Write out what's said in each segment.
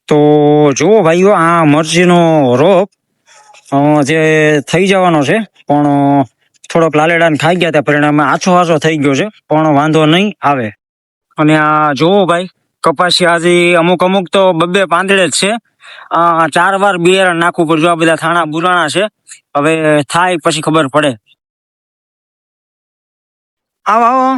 તો જુઓ ભાઈઓ, આ મરચીનો રોપ જે થઈ જવાનો છે, પણ થોડોક લાલેડાને ખાઈ ગયા હતા, પરિણામે આછો થઈ ગયો છે, પણ વાંધો નહીં આવે. અને આ જોવો ભાઈ, કપાસિયા હજી અમુક તો બબ્બે પાંદડે જ છે. 4 વાર બિયારણ નાખવું પડે. જો આ બધા થાણા બુરાણા છે, હવે થાય પછી ખબર પડે. આવો આવો.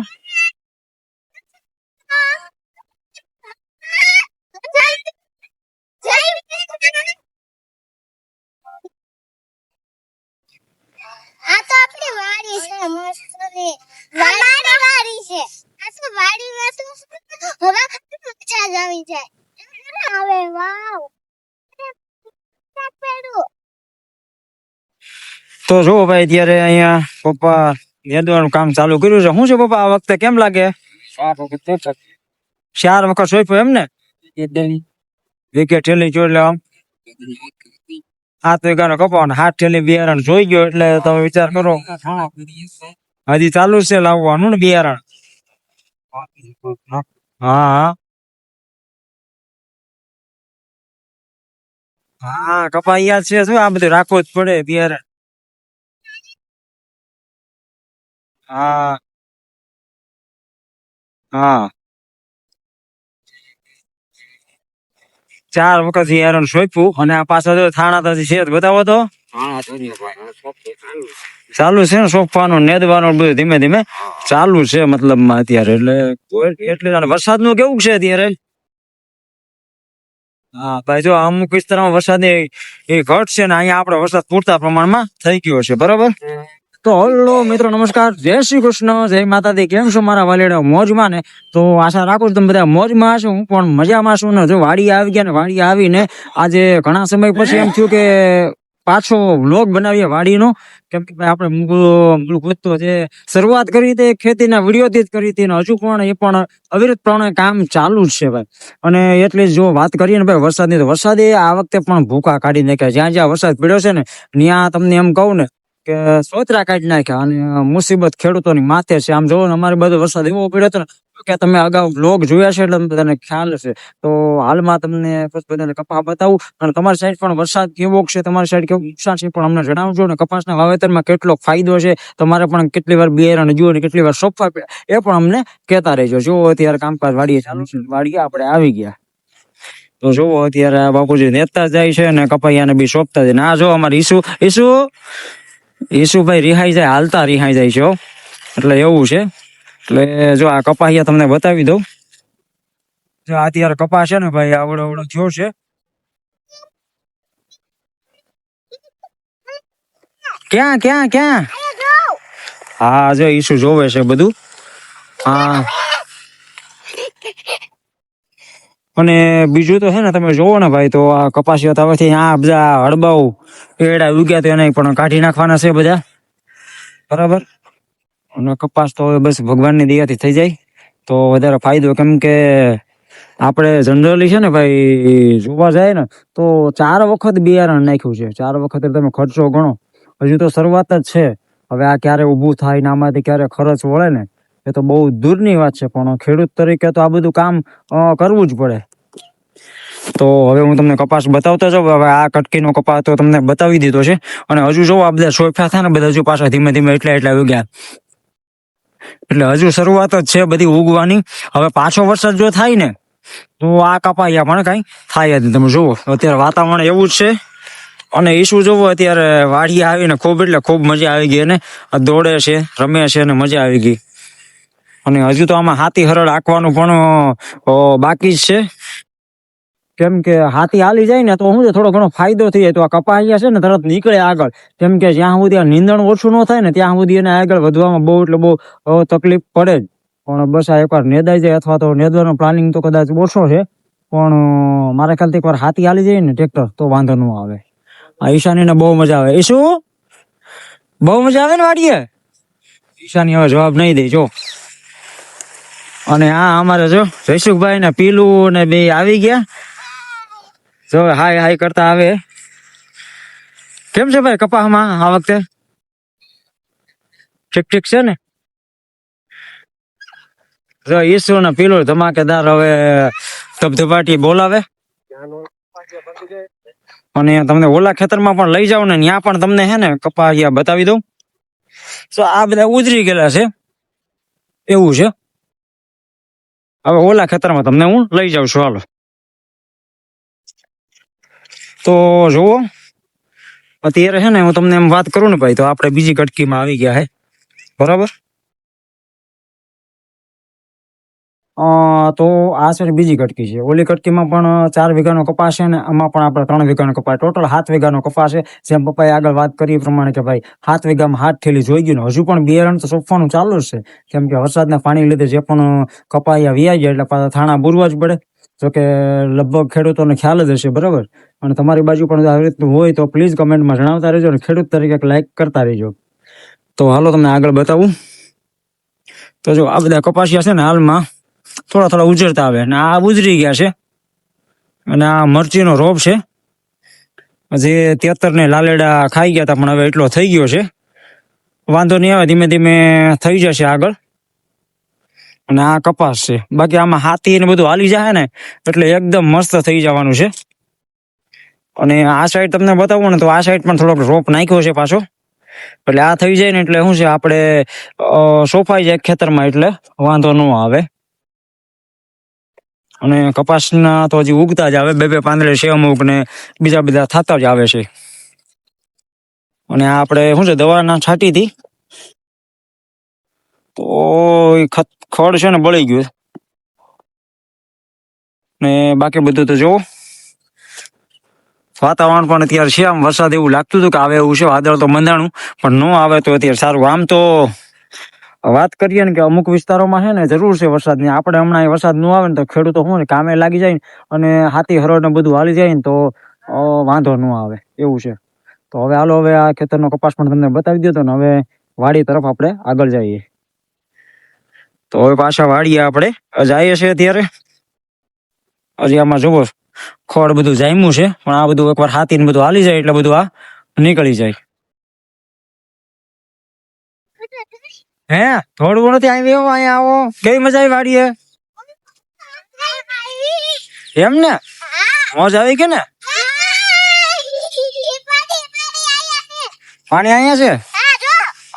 આ તો આપણી વાડી છે, મસ્તની વાડી વાડી છે. આ તો વાડીમાં તો હવા મજા જ આવી જાય. હવે વાવ, તો જો ભાઈ, અત્યારે અહીંયા પપ્પા નેદવાનું કામ ચાલુ કર્યું છે. શું છે પપ્પા, આ વખતે કેમ લાગે? 4 વખત સોંપ્યું એમ ને? વિકેટ ઠેલી જો એટલે આમ 7 વીઘાનો કપાવાનો 7 ઠેલી બિયારણ જોઈ ગયો, એટલે તમે વિચાર કરો. હજી ચાલુ છે લાવવાનું ને બિયારણ. હા હા, કપાયા છે. શું આ બધું રાખવું જ પડે બિયારણ. હા હા, 4 વખત બિયારણ સોંપ્યું. અને આ પાછા જો થાણા તો છે, બતાવો તો. ચાલુ છે ને સોંપવાનું, નેદવાનું, બધું ધીમે ધીમે ચાલુ છે મતલબમાં અત્યારે. એટલે વરસાદ નું કેવું છે અત્યારે? હા ભાઈ, જો અમુક વિસ્તારમાં વરસાદની એ ઘટ છે ને, અહીંયા આપણે વરસાદ પૂરતા પ્રમાણમાં થઈ ગયો છે. બરોબર. તો હલો મિત્રો, નમસ્કાર, જય શ્રી કૃષ્ણ, જય માતાજી. કેમ છો મારા વાલીડા? મોજમાં ને? તો આશા રાખું તમે બધા મોજમાં હશો. હું પણ મજામાં છું ને. જો વાડી આવી ગયા ને, વાડી આવીને આજે ઘણા સમય પછી એમ થયું કે પાછો વ્લોગ બનાવીએ વાડીનો. કેમ કે ભાઈ આપણે જે શરૂઆત કરી હતી ખેતીના વિડીયોથી જ કરી હતી, ને હજુ પણ એ પણ અવિરતપણે કામ ચાલુ જ છે ભાઈ. અને એટલે જો વાત કરીએ ને ભાઈ વરસાદની, તો વરસાદે આ વખતે પણ ભૂકા કાઢી નાખ્યા. જ્યાં જ્યાં વરસાદ પડ્યો છે ને, ત્યાં તમને એમ કહું ને કે સોતરા કાઢી નાખ્યા. અને મુસીબત ખેડૂતોની માથે છે. આમ જોવો ને, અમારે બધો વરસાદ એવો પડ્યો હતો ને કે તમે અગાઉ બ્લોગ જોયા છે, એટલે બધાને ખ્યાલ હશે. તો હાલમાં તમને બધાને કપા બતાવું, અને તમારી સાઈડ પણ વરસાદ કેવો છે, તમારી સાઈડ કેવું નુકસાન છે પણ અમને જણાવજો. ને કપાસના વાવેતરમાં કેટલો ફાયદો છે, તમારે પણ કેટલી વાર બિયારણ જુઓ ને કેટલી વાર સોંપવા એ પણ અમને કહેતા રહેજો. જો અત્યારે કામકાજ વાડીએ ચાલુ છે, વાડીએ આપણે આવી ગયા. તો જોવો અત્યારે બાપુજી નેતા જાય છે ને કપાઈયાને બી સોંપતા જાય. ના જો અમારે ઈસુભાઈ રિહાઈ જાય, હાલતા રિહાઈ જાય છે. એટલે એવું છે. એટલે જો આ કપાહિયા તમને બતાવી દઉં. જો અત્યારે કપા છે ને ભાઈ, આવડો થયો છે. ક્યાં? હા, જો ઈસુ જોવે છે બધું. હા, અને બીજું તો છે ને, તમે જોવો ને ભાઈ, તો આ કપાસિયા થવાથી આ બધા હળબાઉ એડા ઉગ્યા તો એને પણ કાઢી નાખવાના છે બધા. બરાબર. અને કપાસ તો હવે બસ ભગવાનની દયાથી થઈ જાય તો વધારે ફાયદો. કેમ કે આપણે જનરલી છે ને ભાઈ, જોવા જાય ને તો 4 વખત બિયારણ નાખ્યું છે. 4 વખત તમે ખર્ચો ગણો, હજુ તો શરૂઆત જ છે. હવે આ ક્યારે ઊભું થાય ને આમાંથી ક્યારે ખર્ચ વળે ને, એ તો બહુ દૂરની વાત છે. પણ ખેડૂત તરીકે તો આ બધું કામ કરવું જ પડે. તો હવે હું તમને કપાસ બતાવતો જાઉં. હવે આ કટકીનો કપાસ તો તમને બતાવી દીધો છે. અને હજુ જો આ બધા સોફા થાય ને, બધા હજુ પાછા ધીમે ધીમે એટલા ઉગ્યા. એટલે હજુ શરૂઆત જ છે બધી ઉગવાની. હવે પાછો વરસાદ જો થાય ને, તો આ કપાયા પણ કઈ થાય જ. તમે જુઓ અત્યારે વાતાવરણ એવું જ છે. અને ઈસુ જોવો અત્યારે વાડીએ આવીને ખૂબ મજા આવી ગઈ. અને દોડે છે, રમે છે, અને મજા આવી ગઈ. અને હજુ તો આમાં હાથી હરડ આંકવાનું પણ બાકી જ છે. કેમ કે હાથી હાલી જાય ને તો શું છે, થોડો ઘણો ફાયદો થઈ જાય. તો આ કપાસિયા છે ને તરત નીકળે આગળ. કેમ કે જ્યાં સુધી આ નીંદણ ઓછું ન થાય ને, ત્યાં સુધી એને આગળ વધવામાં બહુ તકલીફ પડે જ. પણ બસ આ એકવાર નેદાઈ જાય, અથવા તો નેદવાનો પ્લાનિંગ તો કદાચ ઓછો છે. પણ મારા ખ્યાલથી એકવાર હાથી હાલી જાય ને ટ્રેક્ટર, તો વાંધો ન આવે. આ ઈશાનીને બહુ મજા આવે. ઈશુ, બહુ મજા આવે ને વાડીએ? ઈશાની હવે જવાબ નહીં દે જો. અને આ અમારે જો જયસુખભાઈ ને પીલું ને બે આવી ગયા. જો હાય કરતા આવે. કેમ છે ભાઈ કપાસમાં આ વખતે? ઠીક છે ને? જો ઈસુ ને પીલું ધમાકેદાર હવે ધબધબાટી બોલાવે. અને તમને ઓલા ખેતરમાં પણ લઈ જાવ ને ત્યાં પણ તમને હે ને કપાસિયા બતાવી દઉં. તો આ બધા ઉજરી ગયેલા છે એવું છે. હવે ઓલા ખેતરમાં તમને હું લઈ જાઉં છું, હાલો. તો જુઓ, અત્યારે છે ને હું તમને એમ વાત કરું ને ભાઈ, તો આપણે બીજી કટકીમાં આવી ગયા હે, બરાબર. તો આ છે બીજી કટકી છે. ઓલી કટકીમાં પણ 4 વીઘાનો કપાસ છે ને આમાં પણ આપણે 3 વીઘાનો કપાસ, ટોટલ 7 વીઘાનો કપાસ છે. જેમ પપ્પાએ આગળ વાત કરી એ પ્રમાણે કે ભાઈ 7 વીઘામાં 7 થેલી જોઈ ગયું ને હજુ પણ બિયારણ તો સોંપવાનું ચાલુ જ છે. કેમ કે વરસાદના પાણી લીધે જે પણ કપાયા વ્યાઈ જાય એટલે પાછા થાણા બુરવા જ પડે. જોકે લગભગ ખેડૂતોને ખ્યાલ જ હશે, બરાબર. અને તમારી બાજુ પણ આવી રીતનું હોય તો પ્લીઝ કમેન્ટમાં જણાવતા રહેજો અને ખેડૂત તરીકે લાઈક કરતા રહેજો. તો હાલો તમને આગળ બતાવું. તો જો આ બધા કપાસિયા છે ને હાલમાં થોડા ઉજરતા આવે અને આ ઉજરી ગયા છે. અને આ મરચીનો રોપ છે જે 73 ને લાલેડા ખાઈ ગયા હતા, પણ હવે એટલો થઈ ગયો છે. વાંધો નહીં આવે, ધીમે ધીમે થઈ જશે આગળ. અને આ કપાસ છે, બાકી આમાં હાથી ને બધું હાલી જાય ને એટલે એકદમ મસ્ત થઈ જવાનું છે. અને આ સાઈડ તમને બતાવું ને તો આ સાઈડ પણ થોડોક રોપ નાખ્યો છે પાછો, એટલે આ થઈ જાય ને એટલે શું છે આપણે સોંપાઈ જાય ખેતરમાં એટલે વાંધો ન આવે. અને કપાસના તો હજી ઉગતા જ આવે, 2-2 પાંદડે છે અમુક ને બીજા બધા થતા જ આવે છે. અને આ આપણે શું છે દવાના છાંટી હતી તો ખડ છે ને બળી ગયું. ને બાકી બધું તો જોવો, વાતાવરણ પણ અત્યારે છે આમ વરસાદ એવું લાગતું હતું કે આવે એવું છે. વાદળ તો બંધાણું પણ ન આવે તો અત્યારે સારું. આમ તો વાત કરીએ ને કે અમુક વિસ્તારોમાં છે ને જરૂર છે વરસાદની. આપણે હમણાં વરસાદ ન આવે ને તો ખેડૂતો શું ને કામે લાગી જાય અને હાથી હરોળ ને બધું હાલી જાય ને તો વાંધો ન આવે એવું છે. તો હવે હાલો, હવે આ ખેતરનો કપાસ પણ તમને બતાવી દીધો ને હવે વાડી તરફ આપણે આગળ જઈએ. તો હવે પાછા વાડીએ આપણે જઈએ છીએ. અત્યારે હજી આમાં જોવો ખડ બધું જામ્યું છે, પણ આ બધું એકવાર હાથી ને બધું હાલી જાય એટલે બધું આ નીકળી જાય. હે થોડું નથી આવી, અહીંયા આવો. કેવી મજા આવી વાડીએ? એમ ને મોજ આવી કે ને? પાણી અહીંયા છે?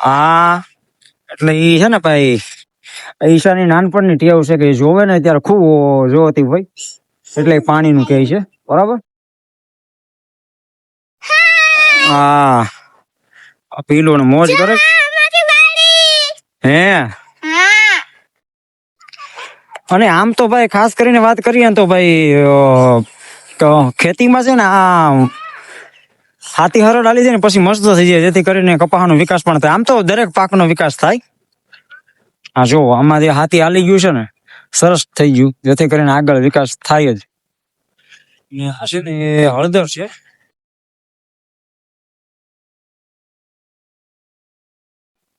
હા, એટલે ઈ છે ને ભાઈ ઈશાની નાનપણની ટેવ છે કે જોવે ને ત્યારે ખૂબ જોતી ભાઈ, એટલે પાણીનું કહે છે, બરાબર. હા, પીલું ને મોજ કરે. હે અને આમ તો ભાઈ ખાસ કરીને વાત કરીએ ને તો ભાઈ ખેતીમાં છે ને આ હાથી હરોળ હાલી જાય ને પછી મસ્ત થઈ જાય, જેથી કરીને કપાસનો વિકાસ પણ થાય. આમ તો દરેક પાકનો વિકાસ થાય. હા જો આમાં જે હાથી હાલી ગયું છે ને સરસ થઈ ગયું, જેથી કરીને આગળ વિકાસ થાય જ. હશે ને એ હળદર છે.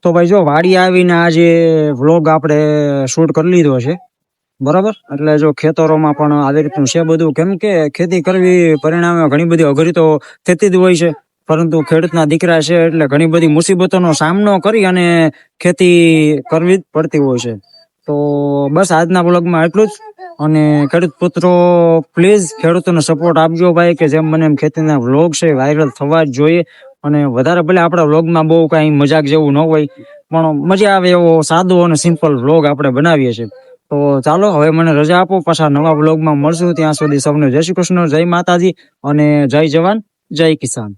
તો ભાઈ જો વાડી આવીને આજે વ્લોગ આપણે શૂટ કરી લીધો છે, બરાબર. એટલે જો ખેતરોમાં પણ આવી રીતનું છે બધું. કેમ કે ખેતી કરવી પરિણામે ઘણી બધી અઘરી તો થતી જ હોય છે, પરંતુ ખેડૂતના દીકરા છે એટલે ઘણી બધી મુસીબતોનો સામનો કરી અને ખેતી કરવી જ પડતી હોય છે. તો બસ આજના બ્લોગમાં એટલું જ. અને ખેડૂત પુત્રો પ્લીઝ ખેડૂતોને સપોર્ટ આપજો ભાઈ, કે જેમ બને એમ ખેતીના વ્લોગ છે વાયરલ થવા જ જોઈએ. અને વધારે ભલે આપણા વ્લોગમાં બહુ કઈ મજાક જેવું ન હોય, પણ મજા આવે એવો સાદો અને સિમ્પલ વ્લોગ આપણે બનાવીએ છીએ. તો ચાલો હવે મને રજા આપો, પાછા નવા વ્લોગમાં મળશું. ત્યાં સુધી સૌને જય શ્રી કૃષ્ણ, જય માતાજી અને જય જવાન જય કિસાન.